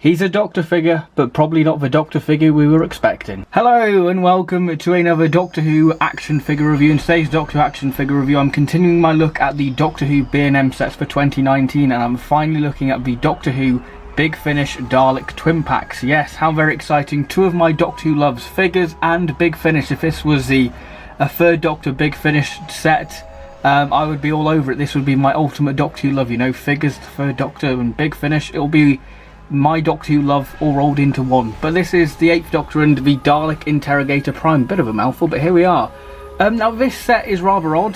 He's a Doctor figure, but probably not the Doctor figure we were expecting. Hello and welcome to another Doctor Who action figure review. In today's Doctor Who action figure review, I'm continuing my look at the Doctor Who B&M sets for 2019, and I'm finally looking at the Doctor Who Big Finish Dalek twin packs. Yes, how very exciting. Two of my Doctor Who loves figures and Big Finish. If this was a third Doctor Big Finish set, I would be all over it. This would be my ultimate Doctor Who love, you know, figures, third Doctor and Big Finish. It'll be my Doctor Who love all rolled into one. But this is the 8th Doctor and the Dalek Interrogator Prime. Bit of a mouthful, but here we are. Now this set is rather odd,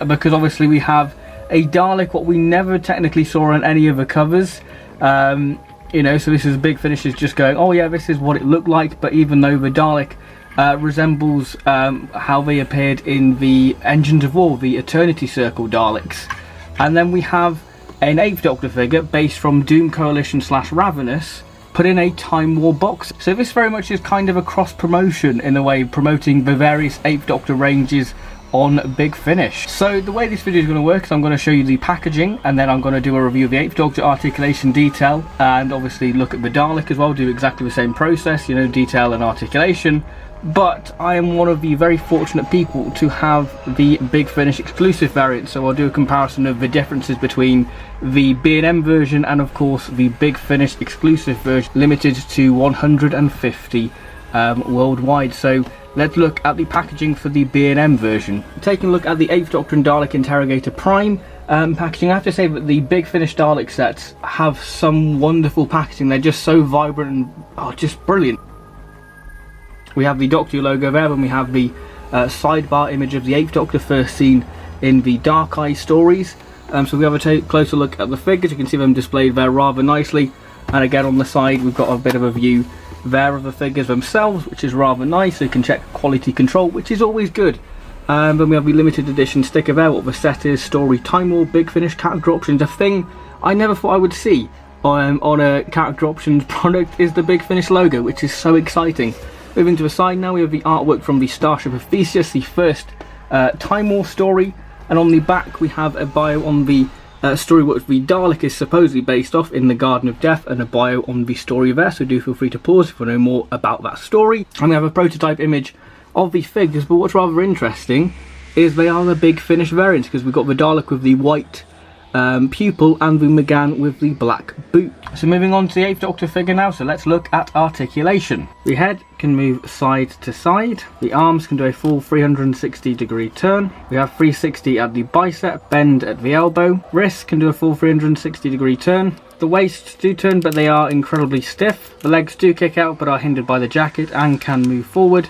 because obviously we have a Dalek, what we never technically saw on any of the covers. You know, so this is Big Finish is just going, oh yeah, this is what it looked like. But even though the Dalek resembles how they appeared in the Engines of War, the Eternity Circle Daleks. And then we have an 8th Doctor figure based from Doom Coalition / Ravenous, put in a Time War box. So this very much is kind of a cross promotion in a way, promoting the various 8th Doctor ranges on Big Finish. So the way this video is going to work is I'm going to show you the packaging, and then I'm going to do a review of the 8th Doctor articulation detail, and obviously look at the Dalek as well, do exactly the same process, you know, detail and articulation. But I am one of the very fortunate people to have the Big Finish exclusive variant, so I'll do a comparison of the differences between the B&M version and of course the Big Finish exclusive version, limited to 150 worldwide. So let's look at the packaging for the B&M version. Taking a look at the 8th Doctor and Dalek Interrogator Prime packaging, I have to say that the Big Finish Dalek sets have some wonderful packaging. They're just so vibrant and just brilliant. We have the Doctor Who logo there, and we have the sidebar image of the 8th Doctor first seen in the Dark Eye stories. So we have a closer look at the figures. You can see them displayed there rather nicely. And again on the side we've got a bit of a view there of the figures themselves, which is rather nice. So you can check quality control, which is always good. Then we have the limited edition sticker there, what the set is, story, Time War, Big Finish, character options. A thing I never thought I would see on a character options product is the Big Finish logo, which is so exciting. Moving to the side now, we have the artwork from the Starship of Theseus, the first Time War story, and on the back we have a bio on the story which the Dalek is supposedly based off in the Garden of Death, and a bio on the story there, so do feel free to pause if you want to know more about that story. And we have a prototype image of the figures, but what's rather interesting is they are the Big Finish variants, because we've got the Dalek with the white pupil and the McGann with the black boot. So moving on to the 8th Doctor figure now, so let's look at articulation. The head can move side to side, the arms can do a full 360 degree turn, we have 360 at the bicep, bend at the elbow, wrists can do a full 360 degree turn, the waists do turn but they are incredibly stiff, the legs do kick out but are hindered by the jacket and can move forward,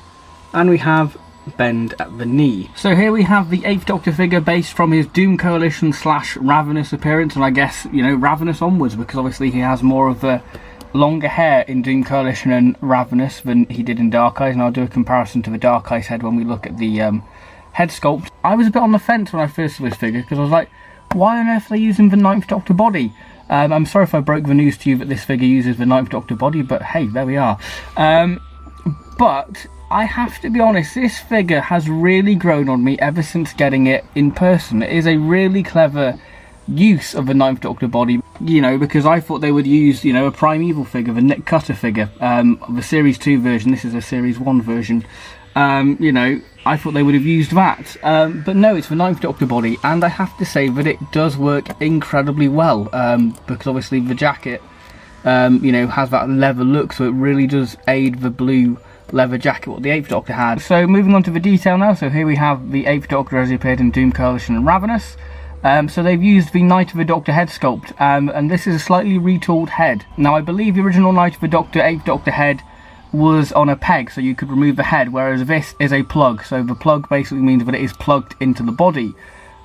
and we have bend at the knee. So here we have the 8th Doctor figure based from his Doom Coalition / Ravenous appearance, and I guess, you know, Ravenous onwards, because obviously he has more of the longer hair in Doom Coalition and Ravenous than he did in Dark Eyes, and I'll do a comparison to the Dark Eyes head when we look at the head sculpt. I was a bit on the fence when I first saw this figure, because I was like, why on earth are they using the 9th Doctor body? I'm sorry if I broke the news to you that this figure uses the 9th Doctor body, but hey, there we are. But I have to be honest, this figure has really grown on me ever since getting it in person. It is a really clever use of the 9th Doctor body, you know, because I thought they would use, you know, a Primeval figure, the Nick Cutter figure, the Series 2 version. This is a Series 1 version. You know, I thought they would have used that, but no, it's the 9th Doctor body, and I have to say that it does work incredibly well, because obviously the jacket, you know, has that leather look, so it really does aid the blue leather jacket what the 8th Doctor had. So moving on to the detail now, so here we have the 8th Doctor as he appeared in Doom Coalition and Ravenous. So they've used the Night of the Doctor head sculpt, and this is a slightly retooled head. Now I believe the original Night of the Doctor 8th Doctor head was on a peg, so you could remove the head, whereas this is a plug, so the plug basically means that it is plugged into the body.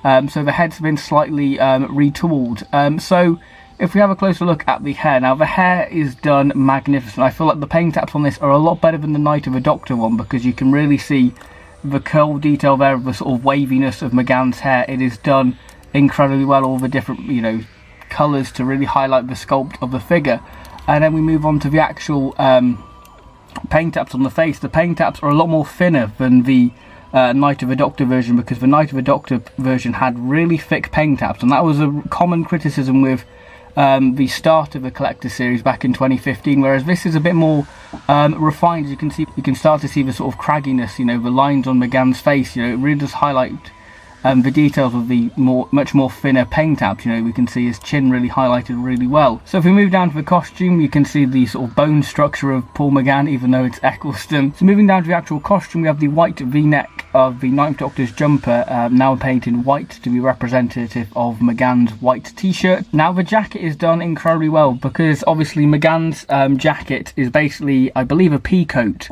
So the head's been slightly retooled. So if we have a closer look at the hair, now the hair is done magnificent. I feel like the paint apps on this are a lot better than the Night of the Doctor one, because you can really see the curl detail there of the sort of waviness of McGann's hair. It is done incredibly well, all the different, you know, colours to really highlight the sculpt of the figure. And then we move on to the actual paint apps on the face. The paint apps are a lot more thinner than the Night of the Doctor version, because the Night of the Doctor version had really thick paint apps, and that was a common criticism with the start of the collector series back in 2015, whereas this is a bit more refined. As you can see, you can start to see the sort of cragginess, you know, the lines on McGann's face. You know, it really does highlight the details of the much more thinner paint apps. You know, we can see his chin really highlighted really well. So if we move down to the costume, you can see the sort of bone structure of Paul McGann, even though it's Eccleston. So moving down to the actual costume, we have the white V-neck of the Ninth Doctor's jumper, now painted white to be representative of McGann's white t-shirt. Now the jacket is done incredibly well, because obviously McGann's jacket is basically, I believe, a pea coat.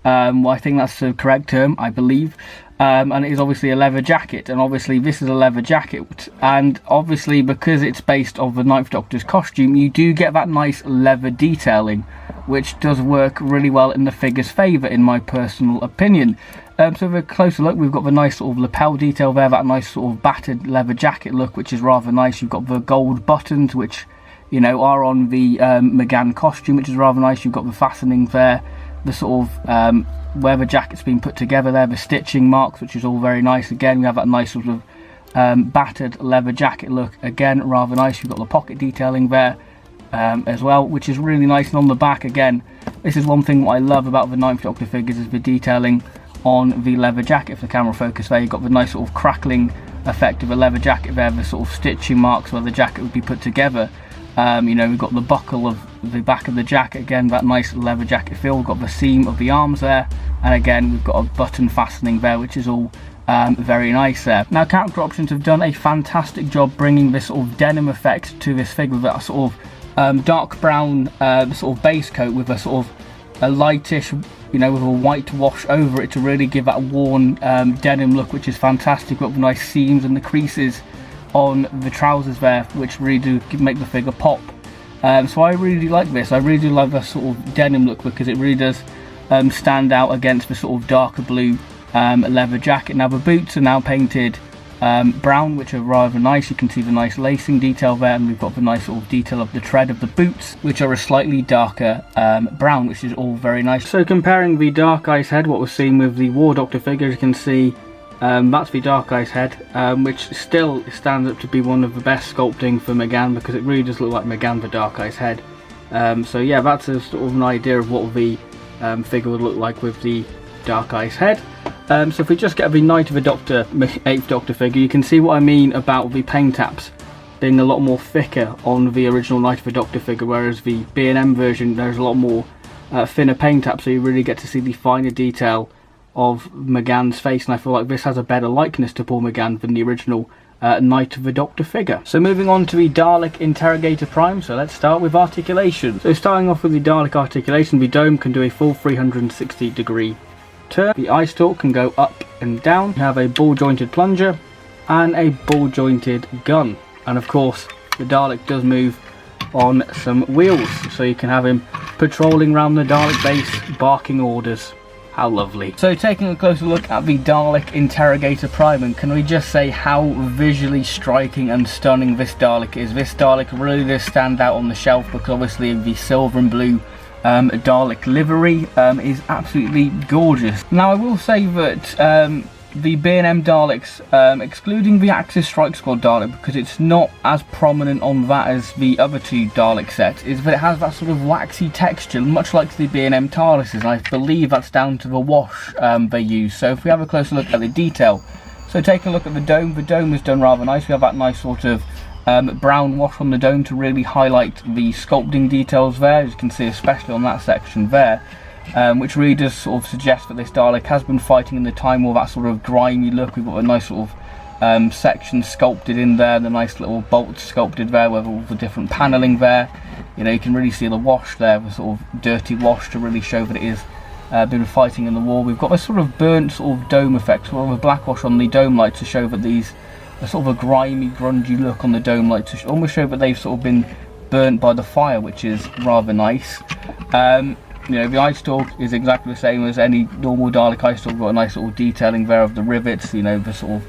Well, I think that's the correct term, I believe. And it is obviously a leather jacket, and obviously this is a leather jacket, and obviously because it's based on the Ninth Doctor's costume, you do get that nice leather detailing, which does work really well in the figure's favour, in my personal opinion. So with a closer look, we've got the nice sort of lapel detail there, that nice sort of battered leather jacket look, which is rather nice. You've got the gold buttons, which, you know, are on the McGann costume, which is rather nice. You've got the fastening there, the sort of where the jacket's been put together there, the stitching marks, which is all very nice. Again, we have that nice sort of battered leather jacket look, again rather nice. You've got the pocket detailing there as well, which is really nice. And on the back, again, this is one thing what I love about the Ninth Doctor figures, is the detailing on the leather jacket. If the camera focus there, you've got the nice sort of crackling effect of a leather jacket there, the sort of stitching marks where the jacket would be put together. You know, we've got the buckle of the back of the jacket, again that nice leather jacket feel. We've got the seam of the arms there, and again we've got a button fastening there, which is all very nice there. Now, Character Options have done a fantastic job bringing this sort of denim effect to this figure, with that sort of dark brown sort of base coat with a sort of a lightish, you know, with a white wash over it to really give that worn denim look, which is fantastic. We've got the nice seams and the creases on the trousers there, which really do make the figure pop. So I really like this. I really do like the sort of denim look, because it really does stand out against the sort of darker blue leather jacket. Now the boots are now painted brown, which are rather nice. You can see the nice lacing detail there, and we've got the nice sort of detail of the tread of the boots, which are a slightly darker brown, which is all very nice. So comparing the Dark Eyes head, what we're seeing with the War Doctor figure, you can see that's the Dark Eyes head, which still stands up to be one of the best sculpting for McGann, because it really does look like McGann, the Dark Eyes head. So yeah, that's a sort of an idea of what the figure would look like with the Dark Eyes head. So if we just get the Night of the Doctor, 8th Doctor figure, you can see what I mean about the paint apps being a lot more thicker on the original Night of the Doctor figure, whereas the B&M version, there's a lot more thinner paint apps, so you really get to see the finer detail of McGann's face, and I feel like this has a better likeness to Paul McGann than the original Night of the Doctor figure. So moving on to the Dalek Interrogator Prime, so let's start with articulation. So starting off with the Dalek articulation, the dome can do a full 360 degree turn, the eye stalk can go up and down, you have a ball jointed plunger and a ball jointed gun, and of course the Dalek does move on some wheels, so you can have him patrolling around the Dalek base barking orders. How lovely. So taking a closer look at the Dalek Interrogator Prime, and can we just say how visually striking and stunning this Dalek is. This Dalek really does stand out on the shelf, because obviously the silver and blue Dalek livery is absolutely gorgeous. Now I will say that the B&M Daleks, excluding the Axis Strike Squad Dalek, because it's not as prominent on that as the other two Dalek sets, is that it has that sort of waxy texture, much like the B&M TARDISes, and I believe that's down to the wash they use. So if we have a closer look at the detail, so taking a look at the dome is done rather nice. We have that nice sort of brown wash on the dome to really highlight the sculpting details there, as you can see, especially on that section there. Which really does sort of suggest that this Dalek has been fighting in the Time War, that sort of grimy look. We've got a nice sort of section sculpted in there, the nice little bolts sculpted there with all the different panelling there. You know, you can really see the wash there, the sort of dirty wash, to really show that it is been fighting in the war. We've got a sort of burnt sort of dome effect, sort of a black wash on the dome light to show that these a sort of a grimy, grungy look on the dome light to almost show that they've sort of been burnt by the fire, which is rather nice. You know, the eye stalk is exactly the same as any normal Dalek eye stalk. Got a nice sort of detailing there of the rivets, you know, the sort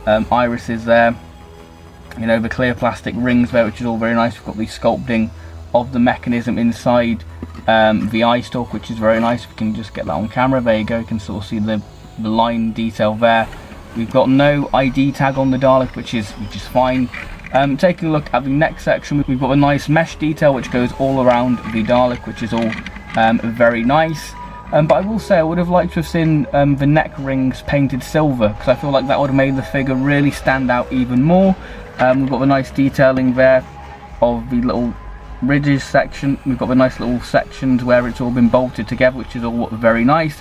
of irises there, you know, the clear plastic rings there, which is all very nice. We've got the sculpting of the mechanism inside the eye stalk, which is very nice. We can just get that on camera. There you go, you can sort of see the line detail there. We've got no ID tag on the Dalek, which is fine. Taking a look at the next section, we've got a nice mesh detail which goes all around the Dalek, which is all very nice. But I will say I would have liked to have seen the neck rings painted silver, because I feel like that would have made the figure really stand out even more. We've got the nice detailing there of the little ridges section. We've got the nice little sections where it's all been bolted together, which is all very nice.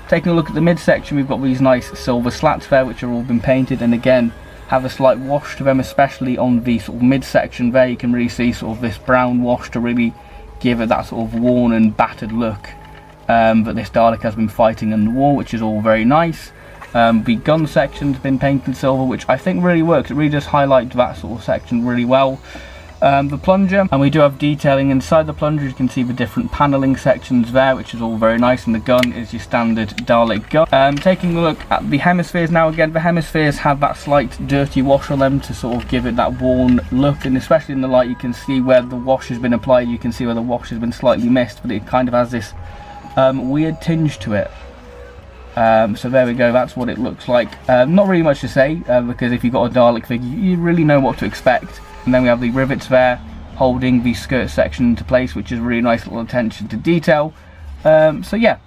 Taking a look at the midsection, we've got these nice silver slats there which are all been painted, and again have a slight wash to them, especially on the sort of midsection there. You can really see sort of this brown wash to really give it that sort of worn and battered look that this Dalek has been fighting in the war, which is all very nice. The gun section's been painted silver, which I think really works. It really does highlight that sort of section really well. The plunger, and we do have detailing inside the plunger. You can see the different panelling sections there, which is all very nice, and the gun is your standard Dalek gun. Taking a look at the hemispheres now, again the hemispheres have that slight dirty wash on them to sort of give it that worn look, and especially in the light you can see where the wash has been applied. You can see where the wash has been slightly missed, but it kind of has this weird tinge to it. So there we go, that's what it looks like. Not really much to say, because if you've got a Dalek figure you really know what to expect. And then we have the rivets there holding the skirt section into place, which is really nice little attention to detail. So yeah,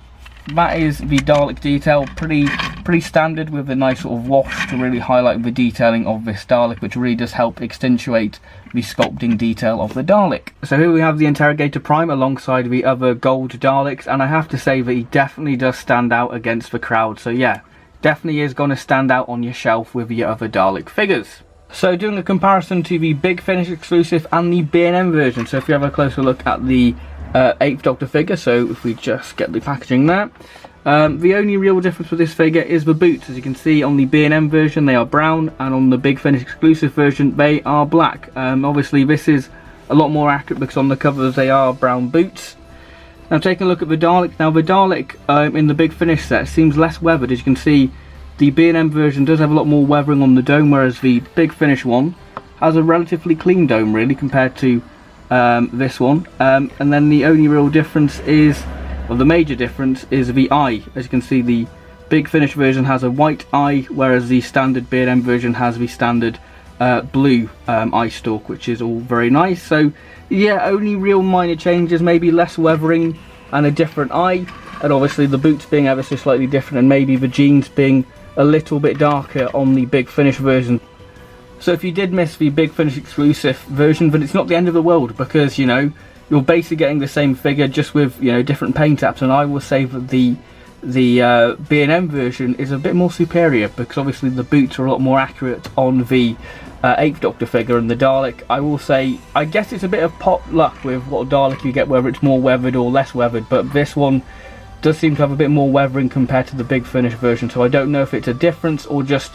that is the Dalek detail, pretty standard, with a nice sort of wash to really highlight the detailing of this Dalek, which really does help accentuate the sculpting detail of the Dalek. So here we have the Interrogator Prime alongside the other gold Daleks, and I have to say that he definitely does stand out against the crowd. So yeah, definitely is going to stand out on your shelf with your other Dalek figures. So doing a comparison to the Big Finish exclusive and the B&M version, so if you have a closer look at the 8th Doctor figure, so if we just get the packaging there, the only real difference with this figure is the boots. As you can see on the B&M version they are brown, and on the Big Finish exclusive version they are black. Obviously this is a lot more accurate because on the covers they are brown boots. Now taking a look at the Dalek, now the Dalek in the Big Finish set seems less weathered. As you can see, the B&M version does have a lot more weathering on the dome, whereas the Big Finish one has a relatively clean dome really compared to this one. And then the only real difference is, well, the major difference is the eye. As you can see, the Big Finish version has a white eye, whereas the standard B&M version has the standard blue eye stalk, which is all very nice. So yeah, only real minor changes, maybe less weathering and a different eye, and obviously the boots being ever so slightly different, and maybe the jeans being a little bit darker on the Big Finish version. So if you did miss the Big Finish exclusive version, then it's not the end of the world, because you know you're basically getting the same figure just with, you know, different paint apps. And I will say that the B&M version is a bit more superior, because obviously the boots are a lot more accurate on the 8th Doctor figure, and the Dalek, I will say, I guess it's a bit of pot luck with what Dalek you get, whether it's more weathered or less weathered, but this one does seem to have a bit more weathering compared to the Big Finish version. So I don't know if it's a difference or just,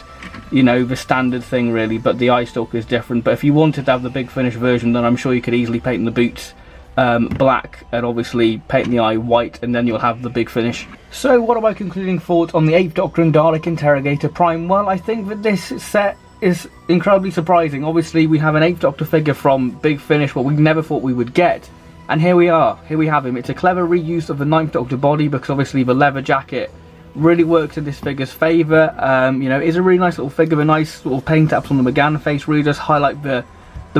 you know, the standard thing really, but the eye stalk is different. But if you wanted to have the Big Finish version, then I'm sure you could easily paint the boots black, and obviously paint the eye white, and then you'll have the Big Finish. So what are my concluding thoughts on the 8th Doctor and Dalek Interrogator Prime? Well, I think that this set is incredibly surprising. Obviously we have an 8th Doctor figure from Big Finish, what we never thought we would get, and here we are, here we have him. It's a clever reuse of the 9th Doctor body, because obviously the leather jacket really works in this figure's favour. You know, it's a really nice little figure. The nice sort of paint apps on the McGann face really does highlight the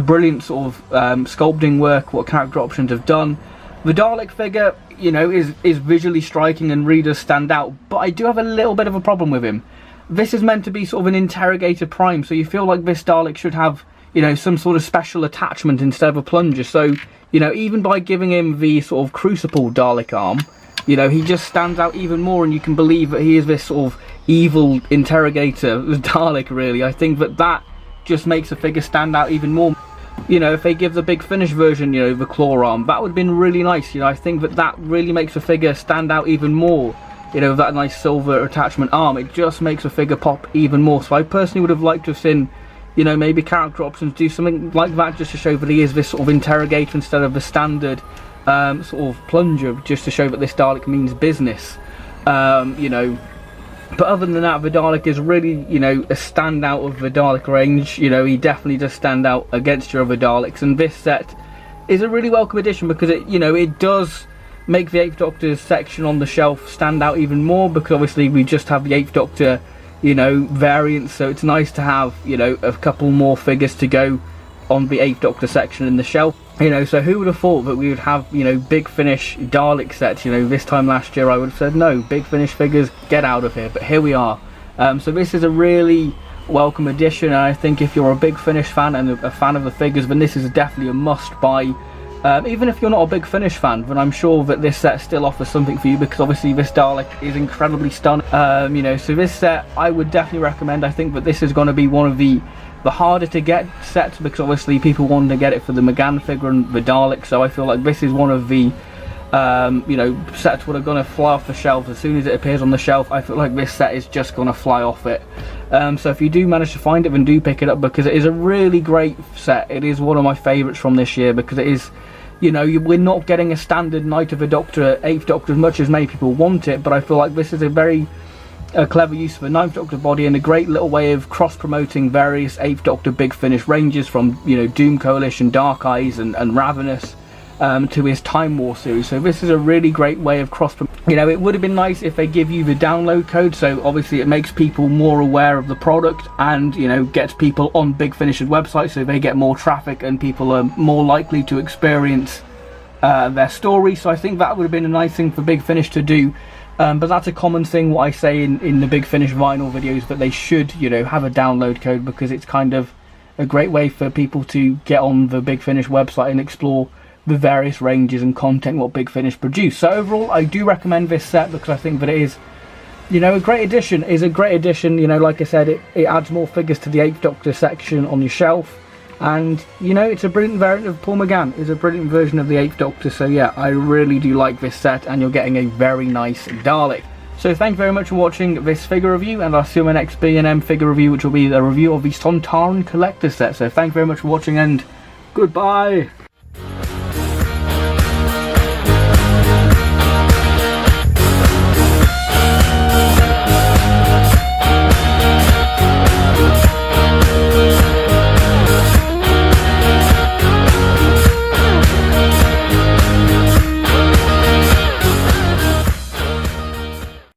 brilliant sort of sculpting work what character options have done. The Dalek figure, you know, is visually striking and really does stand out, but I do have a little bit of a problem with him. This is meant to be sort of an Interrogator Prime, so you feel like this Dalek should have, you know, some sort of special attachment instead of a plunger. So, you know, even by giving him the sort of crucible Dalek arm, you know, he just stands out even more, and you can believe that he is this sort of evil Interrogator Dalek really. I think that just makes the figure stand out even more. You know, if they give the Big Finish version, you know, the claw arm, that would have been really nice. You know, I think that really makes the figure stand out even more. You know, that nice silver attachment arm, it just makes the figure pop even more. So I personally would have liked to have seen, you know, maybe character options do something like that, just to show that he is this sort of Interrogator instead of the standard sort of plunger, just to show that this Dalek means business. You know, but other than that, the Dalek is really, you know, a standout of the Dalek range. You know, he definitely does stand out against your other Daleks, and this set is a really welcome addition, because it, you know, it does make the 8th Doctor's section on the shelf stand out even more, because obviously we just have the 8th Doctor, you know, variants, so it's nice to have, you know, a couple more figures to go on the 8th Doctor section in the shelf. You know, so who would have thought that we would have, you know, Big Finish Dalek sets? You know, this time last year I would have said, no, Big Finish figures, get out of here. But here we are. So this is a really welcome addition, and I think if you're a Big Finish fan and a fan of the figures, then this is definitely a must buy. Even if you're not a Big Finish fan, then I'm sure that this set still offers something for you, because obviously this Dalek is incredibly stunning. You know, so this set I would definitely recommend. I think that this is going to be one of the harder to get sets, because obviously people wanted to get it for the McGann figure and the Dalek, so I feel like this is one of the you know, sets that are going to fly off the shelves as soon as it appears on the shelf. I feel like this set is just going to fly off it. So if you do manage to find it, then do pick it up, because it is a really great set. It is one of my favourites from this year, because it is, you know, we're not getting a standard Night of the Doctor, 8th Doctor, as much as many people want it, but I feel like this is a very clever use of a 9th Doctor body, and a great little way of cross-promoting various 8th Doctor Big Finish ranges, from, you know, Doom Coalition, Dark Eyes and Ravenous, to his Time War series. So this is a really great way of you know, it would have been nice if they give you the download code, so obviously it makes people more aware of the product, and, you know, gets people on Big Finish's website, so they get more traffic and people are more likely to experience their story. So I think that would have been a nice thing for Big Finish to do. But that's a common thing what I say in the Big Finish vinyl videos, that they should, you know, have a download code, because it's kind of a great way for people to get on the Big Finish website and explore the various ranges and content what Big Finish produce. So overall, I do recommend this set, because I think that it is, you know, a great addition. You know, like I said, it adds more figures to the 8th Doctor section on your shelf, and, you know, it's a brilliant variant of Paul McGann. It's a brilliant version of the 8th Doctor. So yeah, I really do like this set, and you're getting a very nice Dalek. So thank you very much for watching this figure review, and I'll see you in my next B&M figure review, which will be a review of the Sontaran Collector set. So thank you very much for watching, and goodbye.